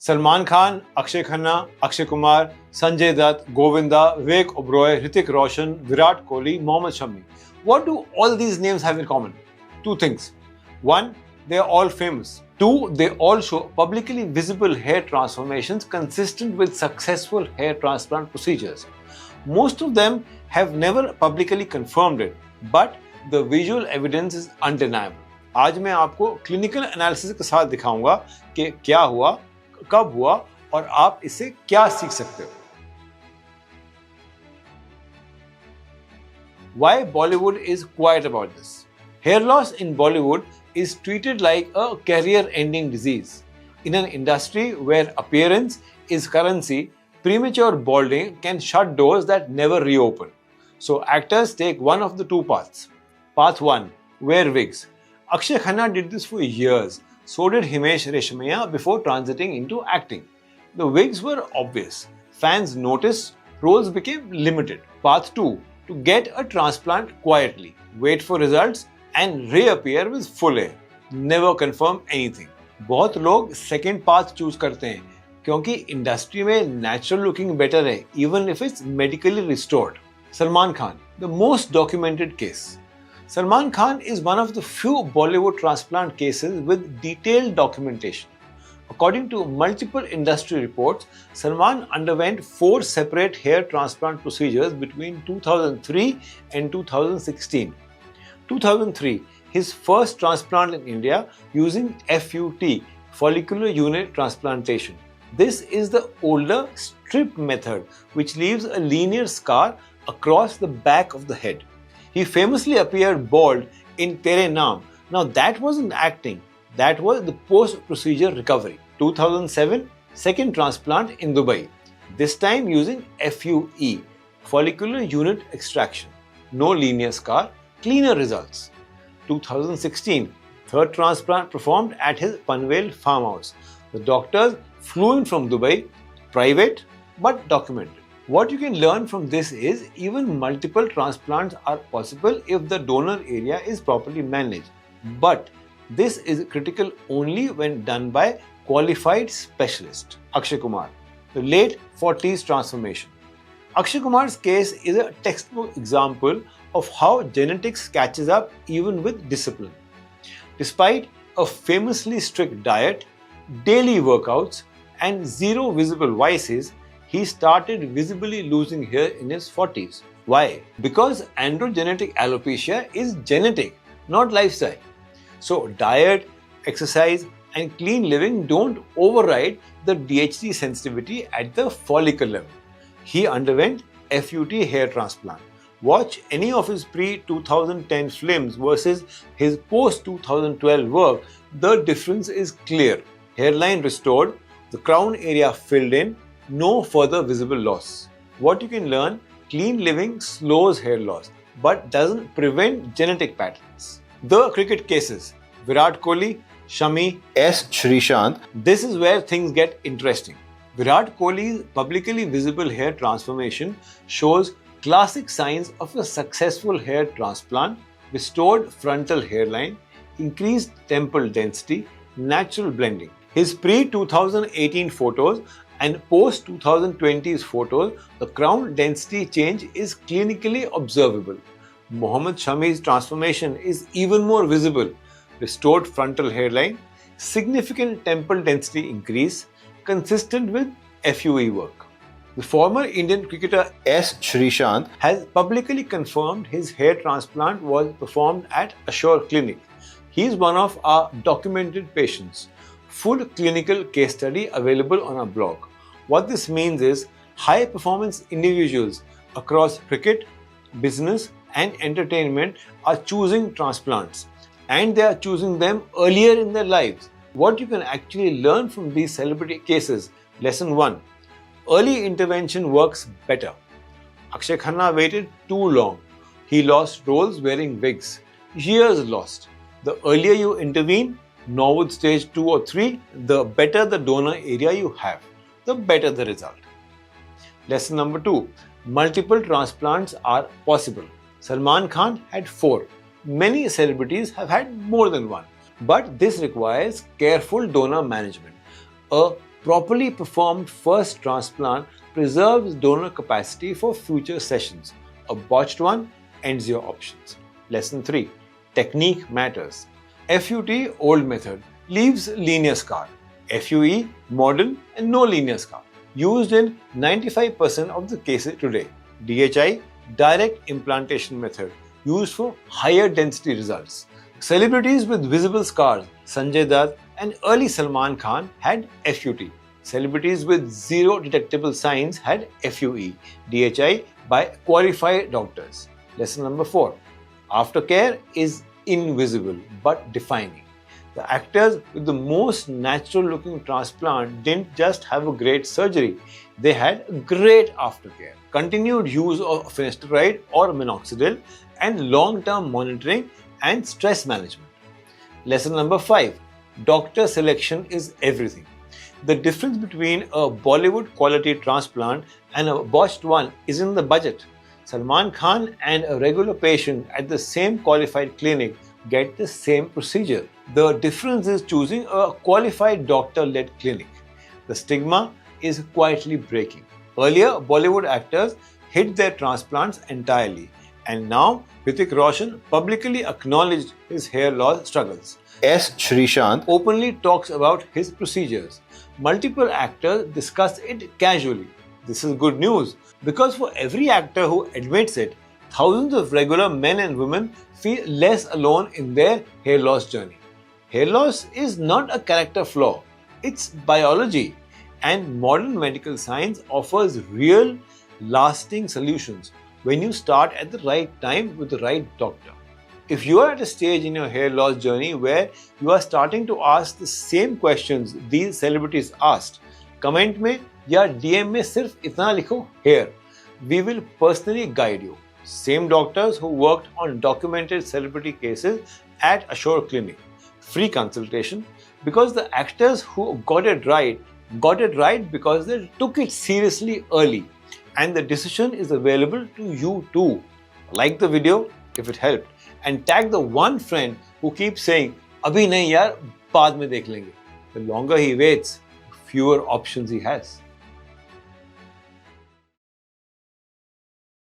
Salman Khan, Akshay Khanna, Akshay Kumar, Sanjay Dutt, Govinda, Vivek Oberoi, Hrithik Roshan, Virat Kohli, Mohammed Shami. What do all these names have in common? Two things. One, they are all famous. Two, they all show publicly visible hair transformations consistent with successful hair transplant procedures. Most of them have never publicly confirmed it, but the visual evidence is undeniable. आज मैं आपको clinical analysis के साथ दिखाऊंगा कि क्या हुआ, कब हुआ और आप इससे क्या सीख सकते हो. Why Bollywood is quiet about this? Hair loss in Bollywood is treated like a career-ending disease. In an industry where appearance is currency, premature balding can shut doors that never reopen. So actors take one of the two paths. Path 1. Wear wigs. Akshay Khanna did this for years. So did Himesh Reshammiya before transiting into acting. The wigs were obvious. Fans noticed, roles became limited. Path 2. To get a transplant quietly. Wait for results and reappear with full hair. Never confirm anything. बहुत लोग second path choose करते हैं क्योंकि industry में natural looking better है even if it's medically restored. Salman Khan, the most documented case. Salman Khan is one of the few Bollywood transplant cases with detailed documentation. According to multiple industry reports, Salman underwent 4 separate hair transplant procedures between 2003 and 2016. 2003, his first transplant in India using FUT, follicular unit transplantation. This is the older strip method which leaves a linear scar across the back of the head. He famously appeared bald in Tere Naam. Now that wasn't acting, that was the post-procedure recovery. 2007, second transplant in Dubai. This time using FUE, follicular unit extraction. No linear scar, cleaner results. 2016, third transplant performed at his Panvel farmhouse. The doctors flew in from Dubai, private but documented. What you can learn from this is even multiple transplants are possible if the donor area is properly managed. But this is critical only when done by qualified specialist. Akshay Kumar, the late 40s transformation. Akshay Kumar's case is a textbook example of how genetics catches up even with discipline. Despite a famously strict diet, daily workouts, and zero visible vices, he started visibly losing hair in his 40s. Why? Because androgenetic alopecia is genetic, not lifestyle. So diet, exercise, and clean living don't override the DHT sensitivity at the follicle level. He underwent FUT hair transplant. Watch any of his pre-2010 films versus his post-2012 work. The difference is clear. Hairline restored, the crown area filled in, no further visible loss. What you can learn, clean living slows hair loss but doesn't prevent genetic patterns. The cricket cases, Virat Kohli, Shami, S. Shrishant. This is where things get interesting. Virat Kohli's publicly visible hair transformation shows classic signs of a successful hair transplant, restored frontal hairline, increased temple density, natural blending. His pre-2018 photos and post-2020's photos, the crown density change is clinically observable. Mohammed Shami's transformation is even more visible. Restored frontal hairline, significant temple density increase, consistent with FUE work. The former Indian cricketer S. Shrishant has publicly confirmed his hair transplant was performed at Assure Clinic. He is one of our documented patients. Full clinical case study available on our blog. What this means is high performance individuals across cricket, business and entertainment are choosing transplants and they are choosing them earlier in their lives. What you can actually learn from these celebrity cases. Lesson 1. Early intervention works better. Akshay Khanna waited too long. He lost roles wearing wigs. Years lost. The earlier you intervene, Norwood stage 2 or 3, the better the donor area you have, the better the result. Lesson number 2. Multiple transplants are possible. Salman Khan had 4. Many celebrities have had more than one. But this requires careful donor management. A properly performed first transplant preserves donor capacity for future sessions. A botched one ends your options. Lesson 3. Technique matters. FUT, old method, leaves linear scar. FUE, modern and no linear scar, used in 95% of the cases today. DHI, direct implantation method, used for higher density results. Celebrities with visible scars, Sanjay Dutt and early Salman Khan, had FUT. Celebrities with zero detectable signs had FUE, DHI by qualified doctors. Lesson number 4. Aftercare is invisible but defining. The actors with the most natural looking transplant didn't just have a great surgery, they had great aftercare. Continued use of finasteride or minoxidil and long-term monitoring and stress management. Lesson number 5. Doctor selection is everything. The difference between a Bollywood quality transplant and a botched one is in the budget. Salman Khan and a regular patient at the same qualified clinic get the same procedure. The difference is choosing a qualified doctor-led clinic. The stigma is quietly breaking. Earlier, Bollywood actors hid their transplants entirely, and now Hrithik Roshan publicly acknowledged his hair loss struggles. S. Shrishant Openly talks about his procedures. Multiple actors discuss it casually. This is good news because for every actor who admits it, thousands of regular men and women feel less alone in their hair loss journey. Hair loss is not a character flaw, it's biology, and modern medical science offers real, lasting solutions when you start at the right time with the right doctor. If you are at a stage in your hair loss journey where you are starting to ask the same questions these celebrities asked, comment में या DM में सिर्फ इतना लिखो hair. We will personally guide you. Same doctors who worked on documented celebrity cases at Ashore Clinic. Free consultation because the actors who got it right because they took it seriously early, and the decision is available to you too. Like the video if it helped and tag the one friend who keeps saying अभी नहीं यार बाद में देख लेंगे. The longer he waits, the fewer options he has.